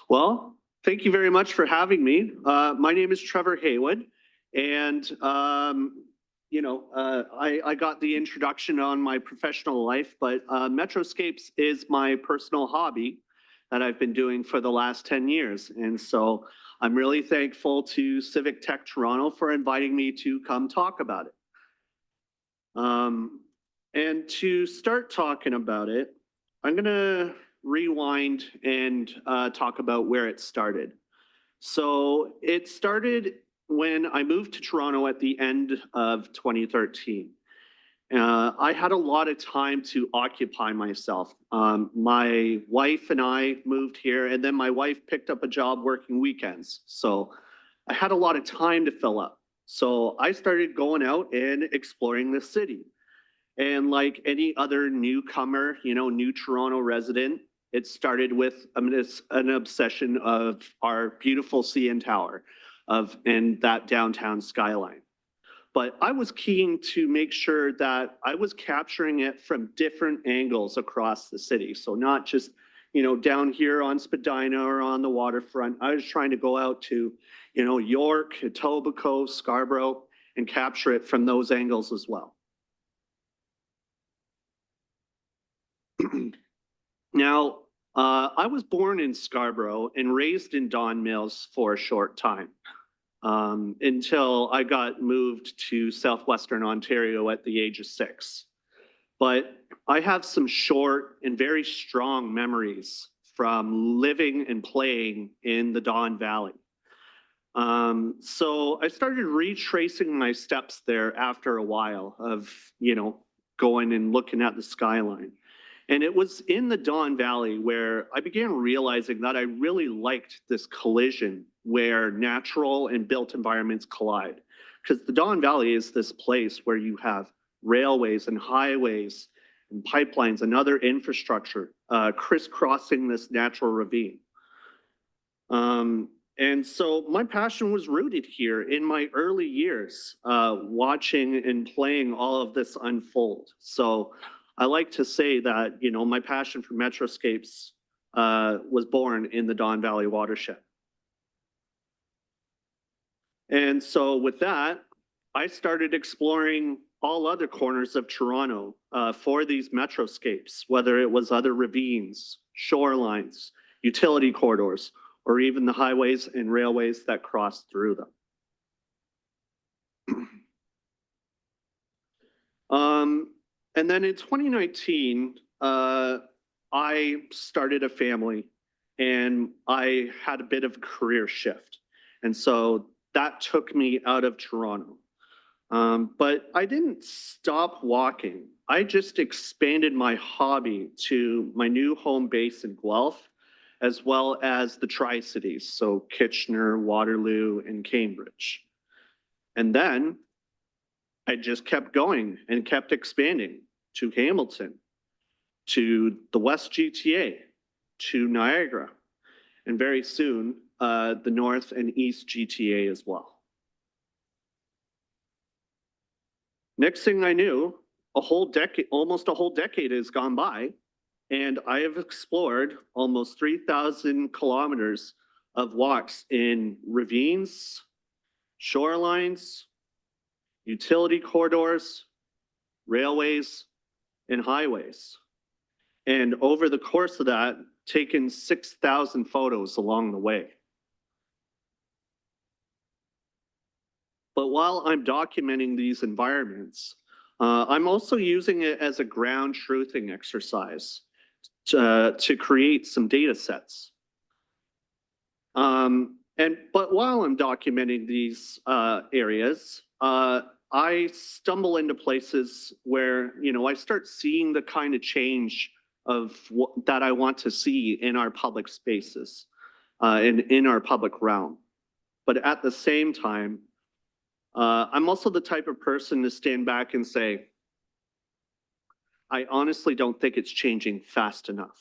Well, thank you very much for having me. My name is Trevor Heywood, and I got the introduction on my professional life, but Metroscapes is my personal hobby that I've been doing for the last 10 years. And so I'm really thankful to Civic Tech Toronto for inviting me to come talk about it. And to start talking about it, I'm going to rewind and talk about where it started. So it started when I moved to Toronto at the end of 2013. I had a lot of time to occupy myself. My wife and I moved here, and then my wife picked up a job working weekends. So I had a lot of time to fill up. So I started going out and exploring the city. And like any other newcomer, new Toronto resident, it started with an obsession of our beautiful CN Tower and that downtown skyline. But I was keen to make sure that I was capturing it from different angles across the city. So not just, down here on Spadina or on the waterfront. I was trying to go out to, York, Etobicoke, Scarborough, and capture it from those angles as well. Now, I was born in Scarborough and raised in Don Mills for a short time until I got moved to southwestern Ontario at the age of 6. But I have some short and very strong memories from living and playing in the Don Valley. So I started retracing my steps there after a while of, going and looking at the skyline. And it was in the Don Valley where I began realizing that I really liked this collision where natural and built environments collide. Because the Don Valley is this place where you have railways and highways and pipelines and other infrastructure crisscrossing this natural ravine. And so my passion was rooted here in my early years, watching and playing all of this unfold. So I like to say that, my passion for Metroscapes was born in the Don Valley watershed. And so with that, I started exploring all other corners of Toronto for these Metroscapes, whether it was other ravines, shorelines, utility corridors, or even the highways and railways that cross through them. And then in 2019, I started a family and I had a bit of a career shift. And so that took me out of Toronto. But I didn't stop walking. I just expanded my hobby to my new home base in Guelph, as well as the Tri-Cities, so Kitchener, Waterloo, and Cambridge. And then I just kept going and kept expanding to Hamilton, to the West GTA, to Niagara, and very soon, the North and East GTA as well. Next thing I knew, almost a whole decade has gone by, and I have explored almost 3,000 kilometers of walks in ravines, shorelines, utility corridors, railways, and highways. And over the course of that, taken 6,000 photos along the way. But while I'm documenting these environments, I'm also using it as a ground truthing exercise to create some data sets. But while I'm documenting these areas, I stumble into places where, I start seeing the kind of change that I want to see in our public spaces and in our public realm. But at the same time, I'm also the type of person to stand back and say, I honestly don't think it's changing fast enough.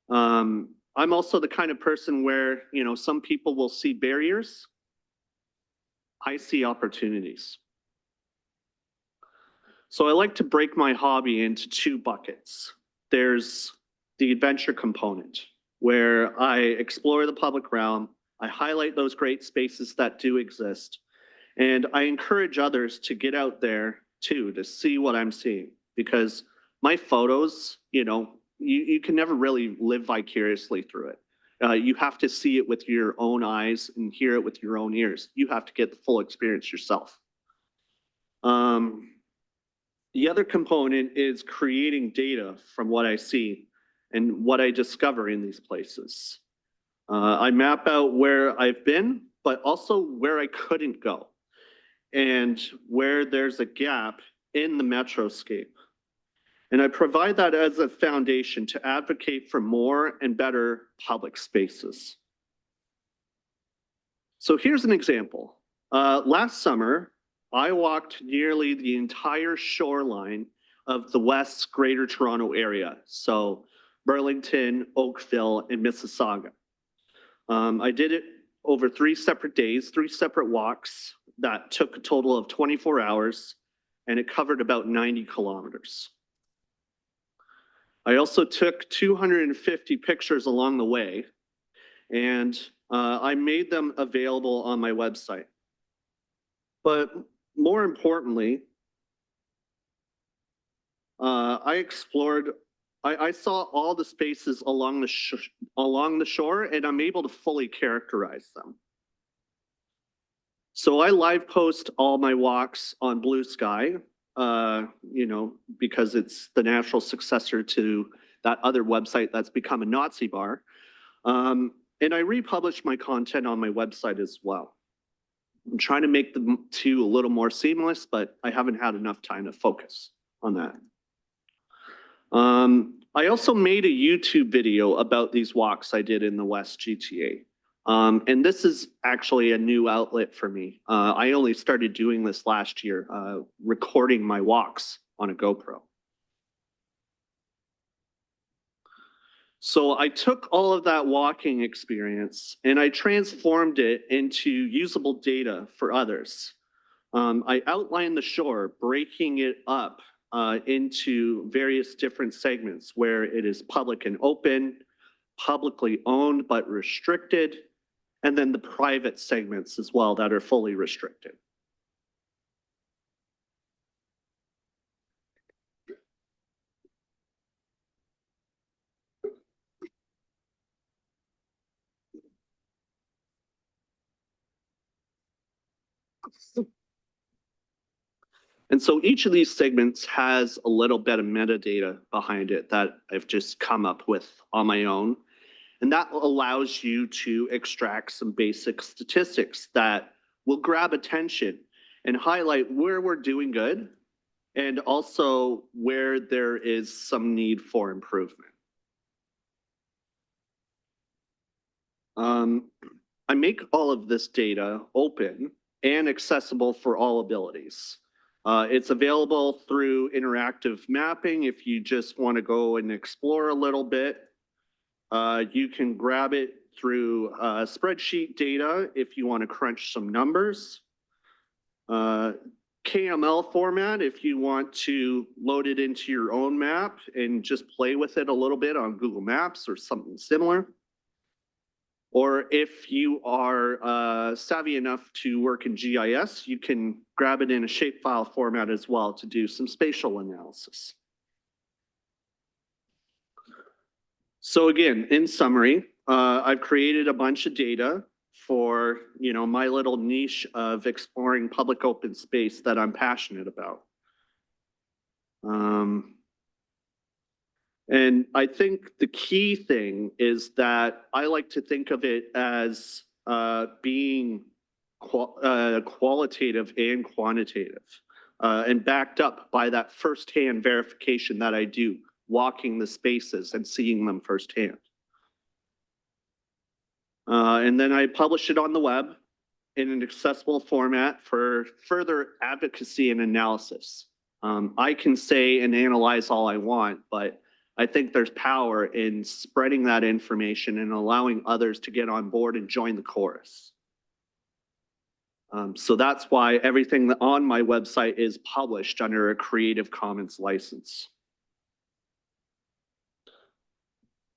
I'm also the kind of person where, some people will see barriers. I see opportunities. So I like to break my hobby into two buckets. There's the adventure component, where I explore the public realm, I highlight those great spaces that do exist, and I encourage others to get out there too, to see what I'm seeing, because my photos, you can never really live vicariously through it. You have to see it with your own eyes and hear it with your own ears. You have to get the full experience yourself. The other component is creating data from what I see and what I discover in these places. I map out where I've been, but also where I couldn't go and where there's a gap in the Metroscape. And I provide that as a foundation to advocate for more and better public spaces. So here's an example. Last summer, I walked nearly the entire shoreline of the West's Greater Toronto area, so Burlington, Oakville, and Mississauga. I did it over 3 separate days, 3 separate walks that took a total of 24 hours, and it covered about 90 kilometers. I also took 250 pictures along the way, and I made them available on my website. But more importantly, I saw all the spaces along the shore, and I'm able to fully characterize them. So I live post all my walks on Blue Sky, because it's the natural successor to that other website that's become a Nazi bar. And I republish my content on my website as well. I'm trying to make the two a little more seamless, but I haven't had enough time to focus on that. I also made a YouTube video about these walks I did in the West GTA. And this is actually a new outlet for me. I only started doing this last year, recording my walks on a GoPro. So I took all of that walking experience and I transformed it into usable data for others. I outlined the shore, breaking it up into various different segments where it is public and open, publicly owned but restricted, and then the private segments as well that are fully restricted. And so each of these segments has a little bit of metadata behind it that I've just come up with on my own. And that allows you to extract some basic statistics that will grab attention and highlight where we're doing good and also where there is some need for improvement. I make all of this data open and accessible for all abilities. It's available through interactive mapping if you just want to go and explore a little bit. You can grab it through spreadsheet data if you want to crunch some numbers. KML format if you want to load it into your own map and just play with it a little bit on Google Maps or something similar. Or if you are savvy enough to work in GIS, you can grab it in a shapefile format as well to do some spatial analysis. So again, in summary, I've created a bunch of data for my little niche of exploring public open space that I'm passionate about. And I think the key thing is that I like to think of it as being qualitative and quantitative, and backed up by that firsthand verification that I do, walking the spaces and seeing them firsthand. And then I publish it on the web in an accessible format for further advocacy and analysis. I can say and analyze all I want, but I think there's power in spreading that information and allowing others to get on board and join the chorus. So that's why everything on my website is published under a Creative Commons license.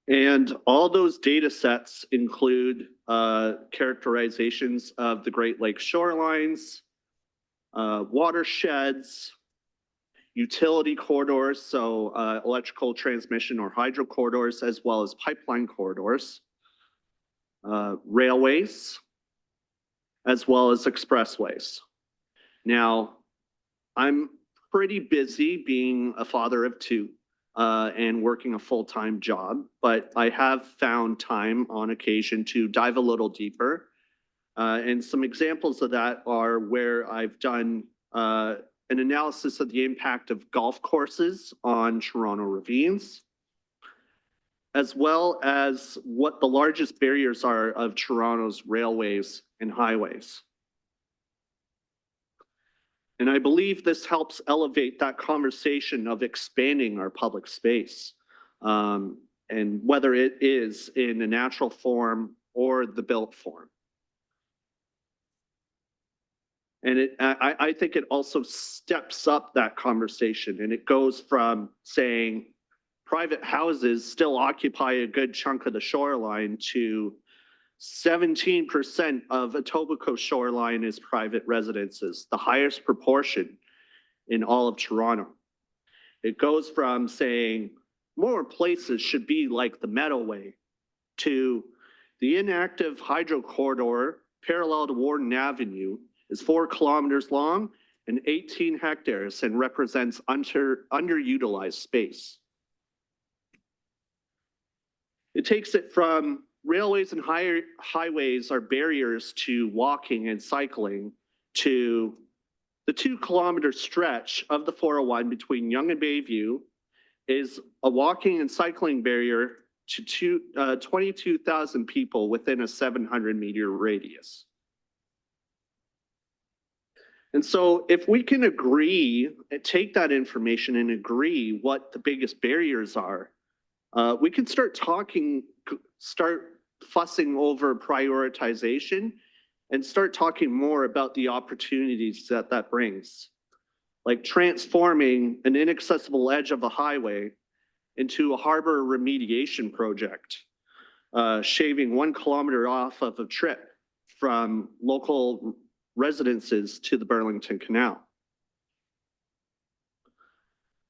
And all those data sets include characterizations of the Great Lakes shorelines, watersheds, utility corridors, so electrical transmission or hydro corridors, as well as pipeline corridors, railways, as well as expressways. Now, I'm pretty busy being a father of two and working a full-time job, but I have found time on occasion to dive a little deeper. And some examples of that are where I've done an analysis of the impact of golf courses on Toronto ravines, as well as what the largest barriers are of Toronto's railways and highways. And I believe this helps elevate that conversation of expanding our public space, and whether it is in a natural form or the built form. And I think it also steps up that conversation, and it goes from saying private houses still occupy a good chunk of the shoreline to 17% of Etobicoke shoreline is private residences, the highest proportion in all of Toronto. It goes from saying more places should be like the Meadowway to the inactive hydro corridor parallel to Warden Avenue is 4 kilometers long and 18 hectares and represents underutilized space. It takes it from railways and highways are barriers to walking and cycling to the 2-kilometer stretch of the 401 between Yonge and Bayview is a walking and cycling barrier to 22,000 people within a 700-meter radius. And so if we can agree, take that information and agree what the biggest barriers are, we can start fussing over prioritization and start talking more about the opportunities that brings, like transforming an inaccessible edge of a highway into a harbor remediation project, shaving 1 kilometer off of a trip from local residences to the Burlington Canal,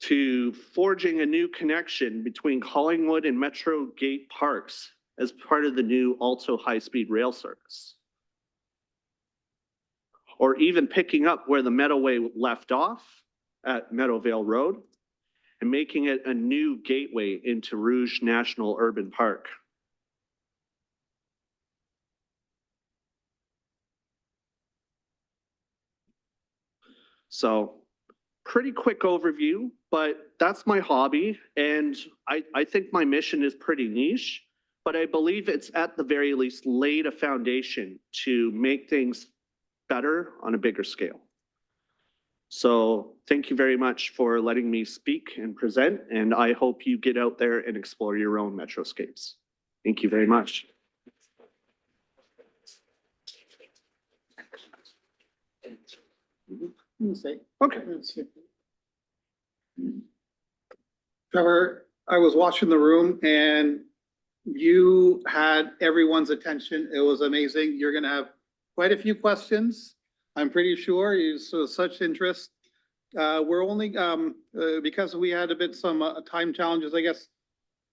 to forging a new connection between Collingwood and Metro Gate Parks as part of the new Alto high-speed rail service, or even picking up where the Meadowway left off at Meadowvale Road and making it a new gateway into Rouge National Urban Park. So pretty quick overview, but that's my hobby. And I think my mission is pretty niche, but I believe it's at the very least laid a foundation to make things better on a bigger scale. So thank you very much for letting me speak and present, and I hope you get out there and explore your own Metroscapes. Thank you very much. Okay. Trevor, I was watching the room and you had everyone's attention. It was amazing. You're going to have quite a few questions. I'm pretty sure you saw such interest. We're only, because we had a bit some time challenges, I guess,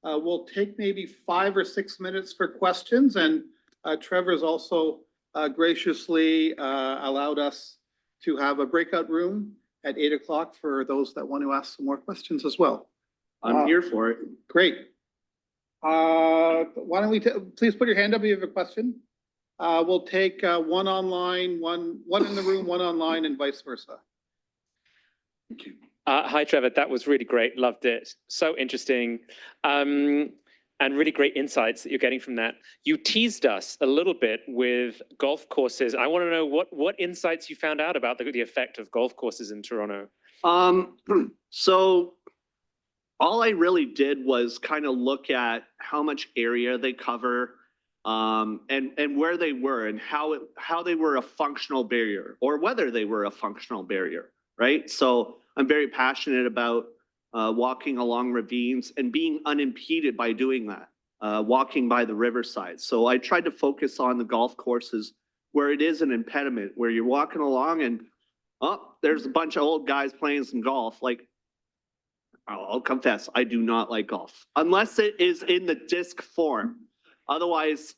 we'll take maybe 5 or 6 minutes for questions. And Trevor's also graciously allowed us to have a breakout room at 8 o'clock for those that want to ask some more questions as well. I'm here for it. Great. Why don't we please put your hand up if you have a question. We'll take one online, one in the room, one online, and vice versa. Thank you. Hi, Trevor. That was really great. Loved it. So interesting. And really great insights that you're getting from that. You teased us a little bit with golf courses. I want to know what insights you found out about the effect of golf courses in Toronto. So all I really did was kind of look at how much area they cover, and where they were and how they were a functional barrier, or whether they were a functional barrier, right? So I'm very passionate about walking along ravines and being unimpeded by doing that. walking by the riverside. So I tried to focus on the golf courses where it is an impediment, where you're walking along and, oh, there's a bunch of old guys playing some golf. Like, I'll confess, I do not like golf unless it is in the disc form. Otherwise,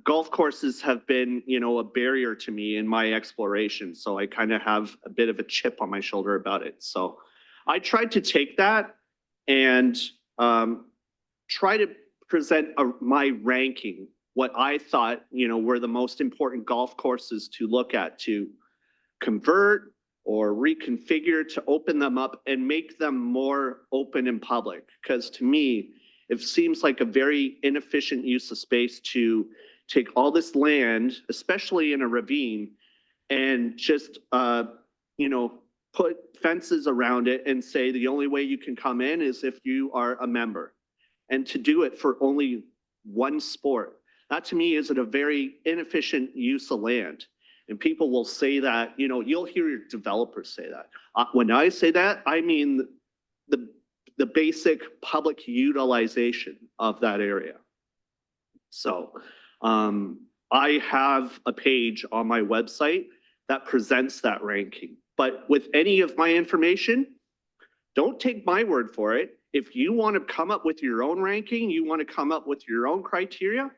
golf courses have been, a barrier to me in my exploration. So I kind of have a bit of a chip on my shoulder about it. So I tried to take that and try to present my ranking, what I thought, were the most important golf courses to look at, to convert or reconfigure, to open them up and make them more open and public. Because to me, it seems like a very inefficient use of space to take all this land, especially in a ravine, and just, put fences around it and say the only way you can come in is if you are a member. And to do it for only one sport, that to me is a very inefficient use of land. And people will say that, you'll hear your developers say that. When I say that, I mean the basic public utilization of that area. So I have a page on my website that presents that ranking. But with any of my information, don't take my word for it. If you want to come up with your own ranking, you want to come up with your own criteria,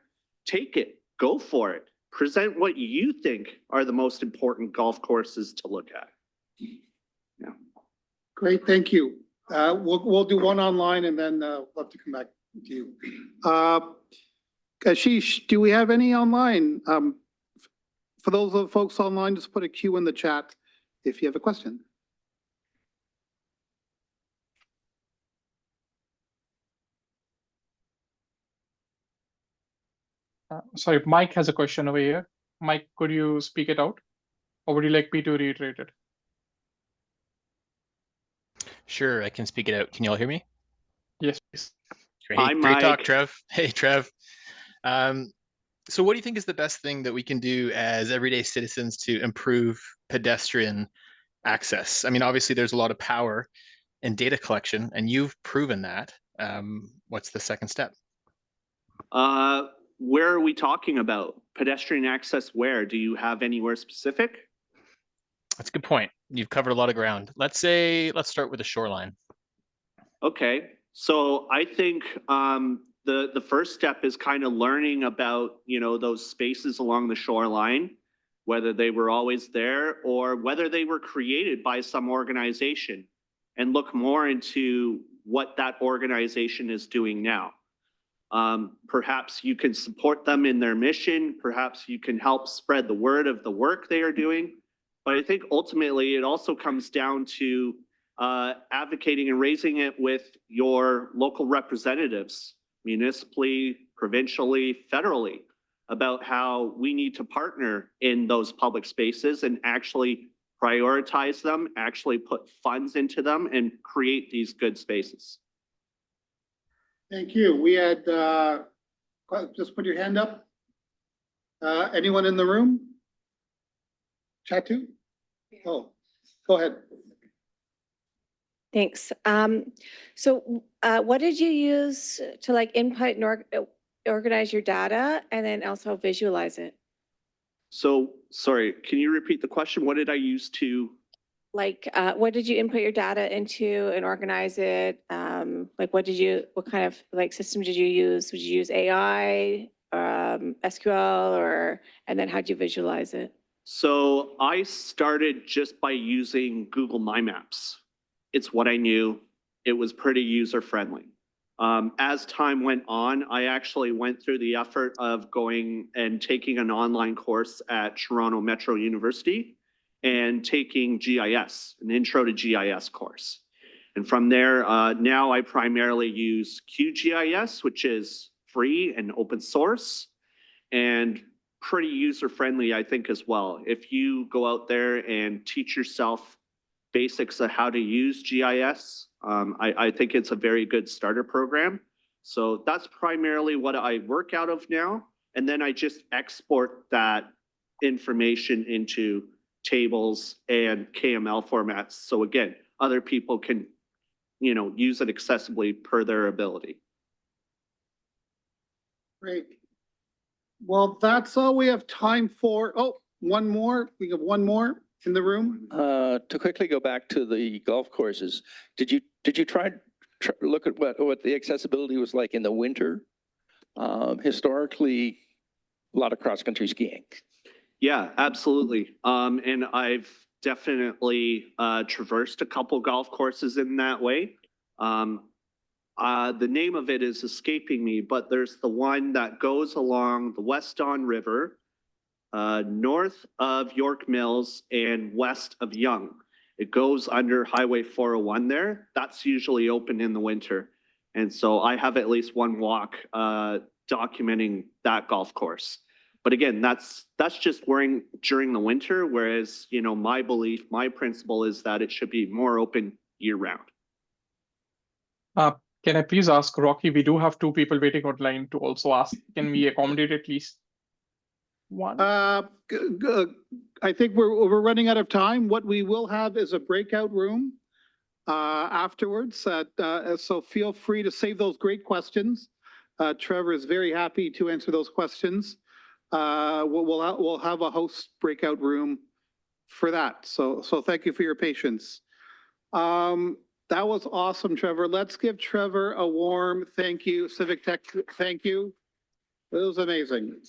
take it, go for it. Present what you think are the most important golf courses to look at. Yeah. Great, thank you. We'll do one online and then we'll have to come back to you. Ashish, do we have any online? For those of the folks online, just put a Q in the chat if you have a question. Sorry, Mike has a question over here. Mike, could you speak it out? Or would you like me to reiterate it? Sure, I can speak it out. Can you all hear me? Yes, please. Great, Hi, great talk, Mike. Trev. Hey, Trev. So what do you think is the best thing that we can do as everyday citizens to improve pedestrian access? I mean, obviously there's a lot of power in data collection and you've proven that. What's the second step? Where are we talking about? Pedestrian access where? Do you have anywhere specific? That's a good point. You've covered a lot of ground. Let's start with the shoreline. Okay, so I think the first step is kind of learning about, those spaces along the shoreline, whether they were always there or whether they were created by some organization, and look more into what that organization is doing now. Perhaps you can support them in their mission. Perhaps you can help spread the word of the work they are doing. But I think ultimately it also comes down to advocating and raising it with your local representatives, municipally, provincially, federally, about how we need to partner in those public spaces and actually prioritize them, actually put funds into them and create these good spaces. Thank you. We had, just put your hand up. Anyone in the room? Chat to? Oh, go ahead. Thanks. So what did you use to input and organize your data and then also visualize it? So, sorry, can you repeat the question? What did I use to? What did you input your data into and organize it? What kind of system did you use? Would you use AI, SQL, and then how'd you visualize it? So I started just by using Google My Maps. It's what I knew. It was pretty user friendly. As time went on, I actually went through the effort of going and taking an online course at Toronto Metro University and taking GIS, an intro to GIS course. And from there, now I primarily use QGIS, which is free and open source and pretty user-friendly, I think, as well. If you go out there and teach yourself basics of how to use GIS, I think it's a very good starter program. So that's primarily what I work out of now. And then I just export that information into tables and KML formats. So again, other people can, use it accessibly per their ability. Great. Well, that's all we have time for. Oh, one more. We have one more in the room. To quickly go back to the golf courses, did you try look at what the accessibility was like in the winter? Historically, a lot of cross-country skiing. Yeah, absolutely. And I've definitely traversed a couple golf courses in that way. The name of it is escaping me, but there's the one that goes along the West Don River, north of York Mills and west of Yonge. It goes under Highway 401 there. That's usually open in the winter. And so I have at least one walk documenting that golf course. But again, that's just during the winter, whereas, you know, my belief, my principle is that it should be more open year round. Can I please ask Rocky? We do have two people waiting online to also ask. Can we accommodate at least one? I think we're running out of time. What we will have is a breakout room afterwards. So feel free to save those great questions. Trevor is very happy to answer those questions. We'll have a host breakout room for that. So thank you for your patience. That was awesome, Trevor. Let's give Trevor a warm thank you. Civic Tech, thank you. It was amazing.